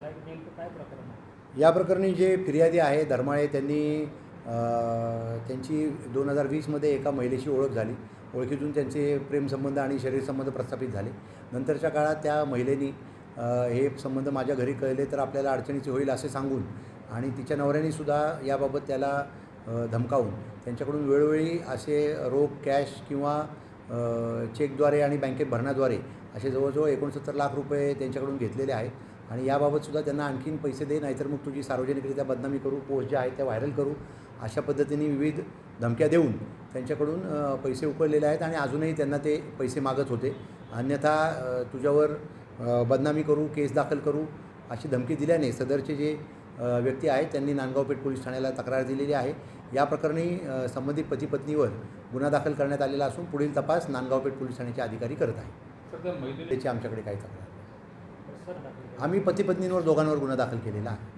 नेमकं काय प्रकरण आहे? या प्रकरणी जे फिर्यादी आहे धर्माळे त्यांनी त्यांची 2020मध्ये एका महिलेशी ओळख झाली. ओळखीतून त्यांचे प्रेमसंबंध आणि शरीरसंबंध प्रस्थापित झाले. नंतरच्या काळात त्या महिलेनी हे संबंध माझ्या घरी कळले तर आपल्याला अडचणीचे होईल असे सांगून आणि तिच्या नवऱ्यानेसुद्धा याबाबत त्याला धमकावून त्यांच्याकडून वेळोवेळी असे रोख कॅश किंवा चेकद्वारे आणि बँकेत भरण्याद्वारे असे जवळजवळ 69 लाख रुपये त्यांच्याकडून घेतलेले आहेत. आणि याबाबतसुद्धा त्यांना आणखीन पैसे दे, नाहीतर मग तुझी सार्वजनिकरित्या बदनामी करू, पोस्ट ज्या आहेत त्या व्हायरल करू, अशा पद्धतीने विविध धमक्या देऊन त्यांच्याकडून पैसे उकळलेले आहेत आणि अजूनही त्यांना ते पैसे मागत होते. अन्यथा तुझ्यावर बदनामी करू, केस दाखल करू अशी धमकी दिल्याने सदरचे जे व्यक्ती आहेत त्यांनी नांदगाव पेठ पोलीस ठाण्याला तक्रार दिलेली आहे. या प्रकरणी संबंधित पती पत्नीवर गुन्हा दाखल करण्यात आलेला असून पुढील तपास नांदगाव पेठ पोलीस ठाण्याचे अधिकारी करत आहेत. त्याची आमच्याकडे काही तक्रार नाही. आम्ही पती पत्नींवर दोघांवर गुन्हा दाखल केलेला आहे.